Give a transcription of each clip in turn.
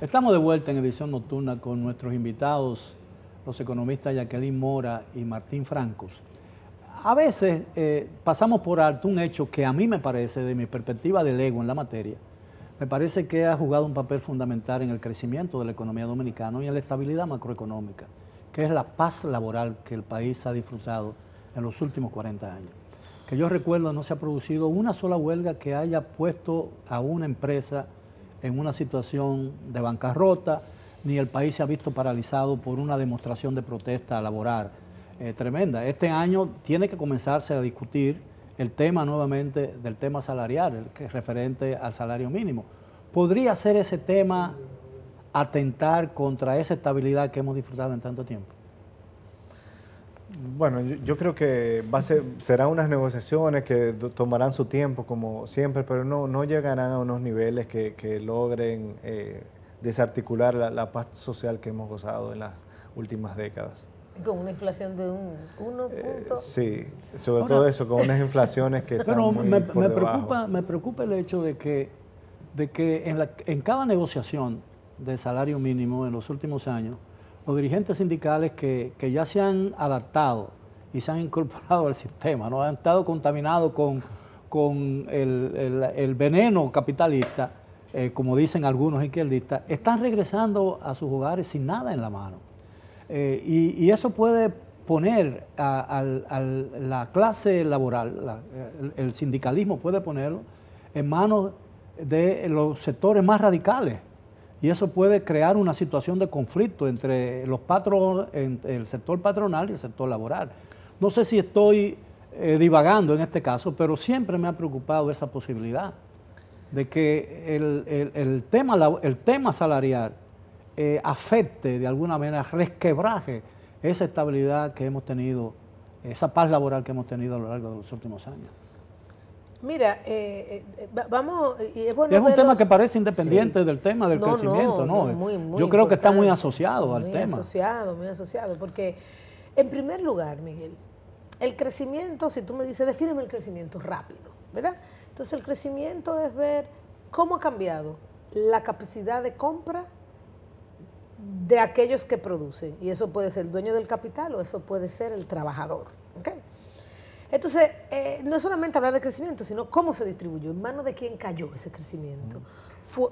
Estamos de vuelta en edición nocturna con nuestros invitados, los economistas Jacqueline Mora y Martín Francos. A veces pasamos por alto un hecho que a mí me parece, de mi perspectiva de lego en la materia, me parece que ha jugado un papel fundamental en el crecimiento de la economía dominicana y en la estabilidad macroeconómica, que es la paz laboral que el país ha disfrutado en los últimos 40 años. Que yo recuerdo, no se ha producido una sola huelga que haya puesto a una empresa en una situación de bancarrota, ni el país se ha visto paralizado por una demostración de protesta laboral tremenda. Este año tiene que comenzarse a discutir el tema nuevamente del tema salarial, el que es referente al salario mínimo. ¿Podría ser ese tema atentar contra esa estabilidad que hemos disfrutado en tanto tiempo? Bueno, yo creo que serán unas negociaciones que tomarán su tiempo, como siempre, pero no llegarán a unos niveles que logren desarticular la paz social que hemos gozado en las últimas décadas. Con una inflación de un 1 punto. Sí, sobre todo eso, con unas inflaciones que están muy por debajo. Me preocupa el hecho de que en cada negociación de salario mínimo en los últimos años, los dirigentes sindicales que ya se han adaptado y se han incorporado al sistema, ¿no? Han estado contaminados con el veneno capitalista, como dicen algunos izquierdistas, están regresando a sus hogares sin nada en la mano. Y eso puede poner a la clase laboral, el sindicalismo puede ponerlo en manos de los sectores más radicales. Y eso puede crear una situación de conflicto entre los patronos, entre el sector patronal y el sector laboral. No sé si estoy divagando en este caso, pero siempre me ha preocupado esa posibilidad de que el tema salarial afecte de alguna manera, resquebraje esa estabilidad que hemos tenido, esa paz laboral que hemos tenido a lo largo de los últimos años. Mira, vamos... Y es bueno es un tema que parece independiente del tema del crecimiento, ¿no? Muy yo creo que está muy asociado al tema. Muy asociado, porque en primer lugar, Miguel, el crecimiento, si tú me dices, defíneme el crecimiento rápido, ¿verdad? Entonces el crecimiento es ver cómo ha cambiado la capacidad de compra de aquellos que producen, y eso puede ser el dueño del capital o eso puede ser el trabajador, ¿ok? Entonces, no es solamente hablar de crecimiento, sino cómo se distribuyó, en manos de quién cayó ese crecimiento.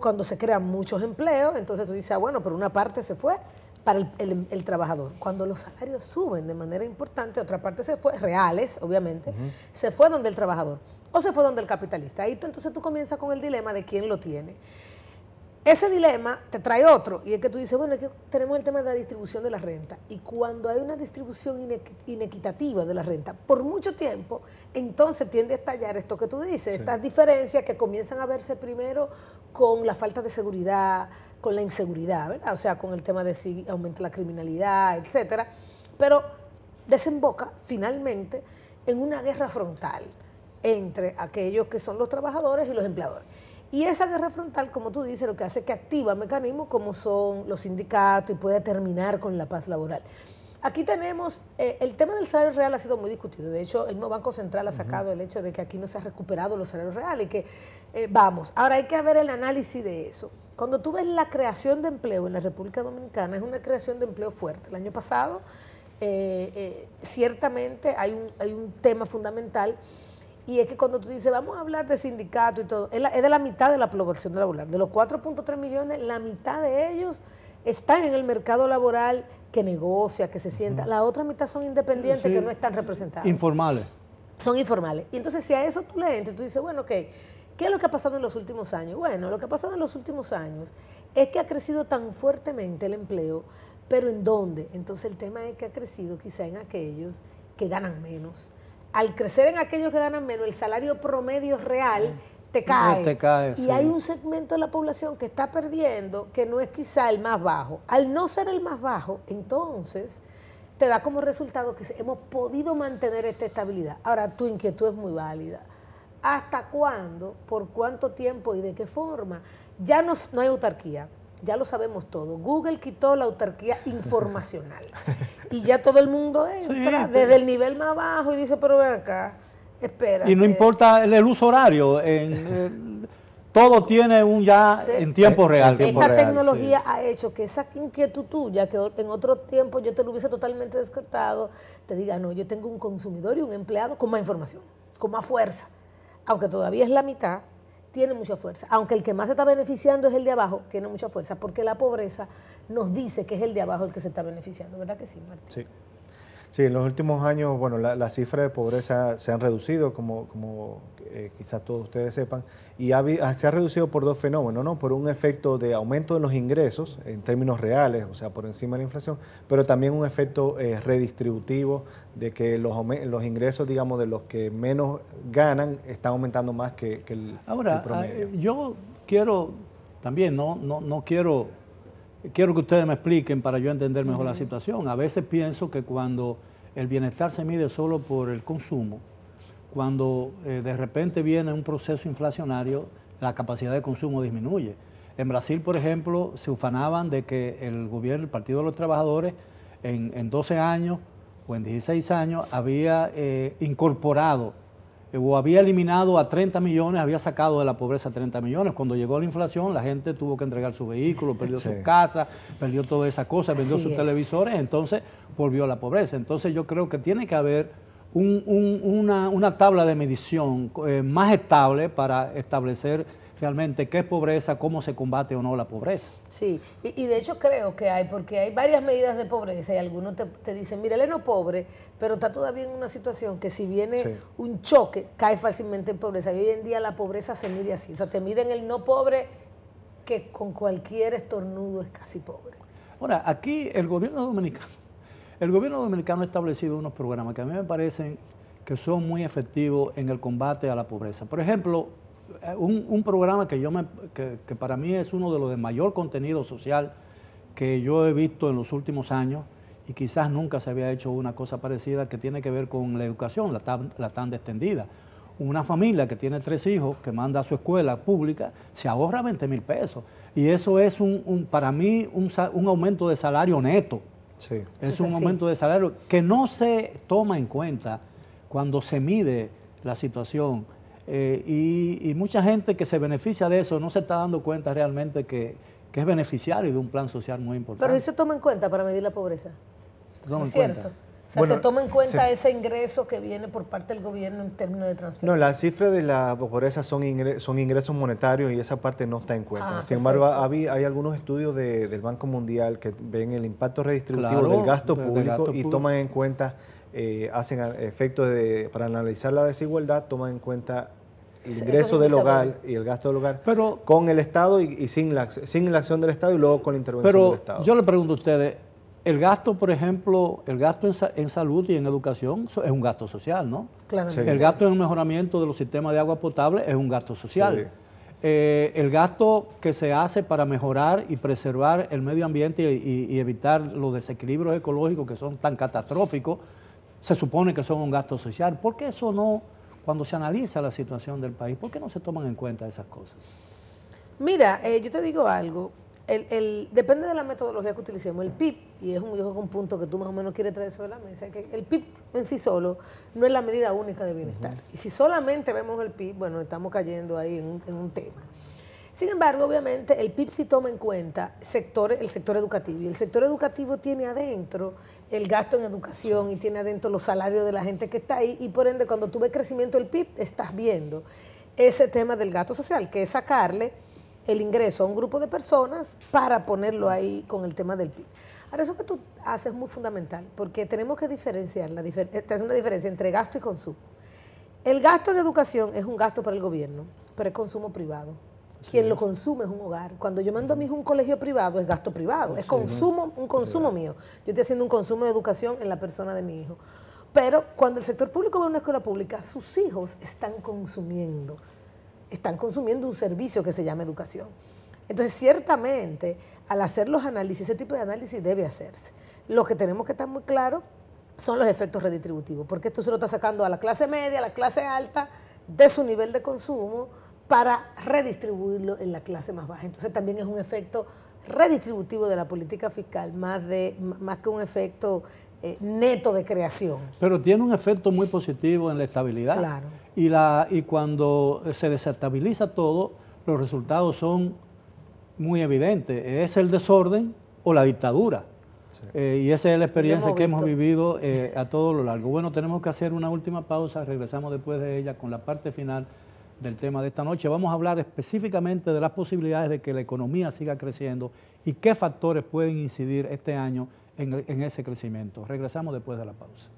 Cuando se crean muchos empleos, entonces tú dices, bueno, pero una parte se fue para el trabajador. Cuando los salarios suben de manera importante, otra parte se fue, reales, obviamente, se fue donde el trabajador o se fue donde el capitalista. Ahí entonces tú comienzas con el dilema de quién lo tiene. Ese dilema te trae otro, y es que tú dices, bueno, es que tenemos el tema de la distribución de la renta, y cuando hay una distribución inequitativa de la renta por mucho tiempo, entonces tiende a estallar esto que tú dices, estas diferencias que comienzan a verse primero con la falta de seguridad, con la inseguridad, ¿verdad? O sea, con el tema de si aumenta la criminalidad, etcétera, pero desemboca finalmente en una guerra frontal entre aquellos que son los trabajadores y los empleadores. Y esa guerra frontal, como tú dices, lo que hace es que activa mecanismos como son los sindicatos y puede terminar con la paz laboral. Aquí tenemos, el tema del salario real ha sido muy discutido. De hecho, el mismo Banco Central ha sacado el hecho de que aquí no se ha recuperado los salarios reales y que vamos. Ahora hay que ver el análisis de eso. Cuando tú ves la creación de empleo en la República Dominicana, es una creación de empleo fuerte. El año pasado, ciertamente hay un tema fundamental. Y es que cuando tú dices, vamos a hablar de sindicato y todo, es de la mitad de la población laboral. De los 4.3 millones, la mitad de ellos están en el mercado laboral que negocia, que se sienta. La otra mitad son independientes, que no están representados. Informales. Son informales. Y entonces, si a eso tú le entras, tú dices, bueno, ok, ¿qué es lo que ha pasado en los últimos años? Bueno, lo que ha pasado en los últimos años es que ha crecido tan fuertemente el empleo, pero ¿en dónde? Entonces, el tema es que ha crecido quizá en aquellos que ganan menos. Al crecer en aquellos que ganan menos, el salario promedio real te cae. Y hay un segmento de la población que está perdiendo, que no es quizá el más bajo. Al no ser el más bajo, entonces te da como resultado que hemos podido mantener esta estabilidad. Ahora, tu inquietud es muy válida. ¿Hasta cuándo? ¿Por cuánto tiempo y de qué forma? Ya no hay autarquía. Ya lo sabemos todo. Google quitó la autarquía informacional. Y ya todo el mundo entra desde el nivel más bajo y dice, pero ven acá, espérate. Y no importa el uso horario. todo tiene un ya en tiempo real. Esta tecnología ha hecho que esa inquietud tuya, que en otro tiempo yo te lo hubiese totalmente descartado, te diga, no, yo tengo un consumidor y un empleado con más información, con más fuerza. Aunque todavía es la mitad, tiene mucha fuerza. Aunque el que más se está beneficiando es el de abajo, tiene mucha fuerza, porque la pobreza nos dice que es el de abajo el que se está beneficiando. ¿Verdad que sí, Martín? Sí. Sí, en los últimos años, bueno, las cifras de pobreza se han reducido, como quizás todos ustedes sepan, y se ha reducido por dos fenómenos, ¿no? Por un efecto de aumento de los ingresos en términos reales, o sea, por encima de la inflación, pero también un efecto redistributivo de que los ingresos, digamos, de los que menos ganan están aumentando más que el promedio. Yo quiero también, no quiero que ustedes me expliquen para yo entender mejor la situación. A veces pienso que cuando el bienestar se mide solo por el consumo, cuando de repente viene un proceso inflacionario, la capacidad de consumo disminuye. En Brasil, por ejemplo, se ufanaban de que el gobierno, el Partido de los Trabajadores, en 12 años o en 16 años había incorporado o había eliminado a 30 millones, había sacado de la pobreza 30 millones. Cuando llegó la inflación, la gente tuvo que entregar su vehículo, perdió su casa, perdió todas esas cosas, vendió sus televisores, entonces volvió a la pobreza. Entonces yo creo que tiene que haber una tabla de medición más estable para establecer realmente qué es pobreza, cómo se combate o no la pobreza. Sí, y de hecho creo que hay, porque hay varias medidas de pobreza y algunos te dicen, mira, él es no pobre, pero está todavía en una situación que si viene un choque, cae fácilmente en pobreza. Y hoy en día la pobreza se mide así, o sea, te miden el no pobre que con cualquier estornudo es casi pobre. Ahora, aquí el gobierno dominicano ha establecido unos programas que a mí me parecen que son muy efectivos en el combate a la pobreza. Por ejemplo, un programa que para mí es uno de los de mayor contenido social que yo he visto en los últimos años y quizás nunca se había hecho una cosa parecida, que tiene que ver con la educación, la tanda extendida. Una familia que tiene 3 hijos, que manda a su escuela pública, se ahorra 20,000 pesos. Y eso es para mí un aumento de salario neto. Sí. Es un aumento de salario que no se toma en cuenta cuando se mide la situación. Y mucha gente que se beneficia de eso no se está dando cuenta realmente que es beneficiario de un plan social muy importante. Pero ¿y se toma en cuenta para medir la pobreza? ¿Se toma en cierto? cuenta? O sea, bueno, ¿se toma en cuenta ese ingreso que viene por parte del gobierno en términos de transferencia? No, las cifras de la pobreza son ingresos monetarios y esa parte no está en cuenta. Sin embargo, hay algunos estudios del Banco Mundial que ven el impacto redistributivo del gasto público y toman en cuenta, hacen efectos para analizar la desigualdad, toman en cuenta el ingreso del hogar y el gasto del hogar, pero con el Estado y sin la acción del Estado y luego con la intervención del Estado. Yo le pregunto a ustedes, el gasto, por ejemplo, el gasto en salud y en educación es un gasto social, ¿no? Claro. Sí. El gasto en el mejoramiento de los sistemas de agua potable es un gasto social. Sí. El gasto que se hace para mejorar y preservar el medio ambiente y evitar los desequilibrios ecológicos que son tan catastróficos, se supone que son un gasto social. ¿Por qué eso no, cuando se analiza la situación del país, por qué no se toman en cuenta esas cosas? Mira, yo te digo algo. Depende de la metodología que utilicemos. El PIB, y es un punto que tú más o menos quieres traer sobre la mesa, que el PIB en sí solo no es la medida única de bienestar. Y si solamente vemos el PIB, bueno, estamos cayendo ahí en un tema. Sin embargo, obviamente, el PIB sí toma en cuenta el sector educativo. Y el sector educativo tiene adentro el gasto en educación y tiene adentro los salarios de la gente que está ahí. Y por ende, cuando tú ves crecimiento del PIB, estás viendo ese tema del gasto social, que es sacarle el ingreso a un grupo de personas para ponerlo ahí con el tema del PIB. Ahora, eso que tú haces es muy fundamental, porque tenemos que diferenciar, hacer una diferencia entre gasto y consumo. El gasto en educación es un gasto para el gobierno, pero es consumo privado. Quien lo consume es un hogar. Cuando yo mando a mi hijo a un colegio privado, es gasto privado, es consumo, un consumo mío. Yo estoy haciendo un consumo de educación en la persona de mi hijo. Pero cuando el sector público va a una escuela pública, sus hijos están consumiendo un servicio que se llama educación. Entonces, ciertamente, al hacer los análisis, ese tipo de análisis debe hacerse. Lo que tenemos que estar muy claro son los efectos redistributivos, porque esto se lo está sacando a la clase media, a la clase alta, de su nivel de consumo, para redistribuirlo en la clase más baja. Entonces, también es un efecto redistributivo de la política fiscal, más que un efecto neto de creación. Pero tiene un efecto muy positivo en la estabilidad. Claro. Y cuando se desestabiliza todo, los resultados son muy evidentes. Es el desorden o la dictadura. Sí. Y esa es la experiencia que hemos vivido a todo lo largo. Bueno, tenemos que hacer una última pausa, regresamos después de ella con la parte final del tema de esta noche. Vamos a hablar específicamente de las posibilidades de que la economía siga creciendo y qué factores pueden incidir este año en ese crecimiento. Regresamos después de la pausa.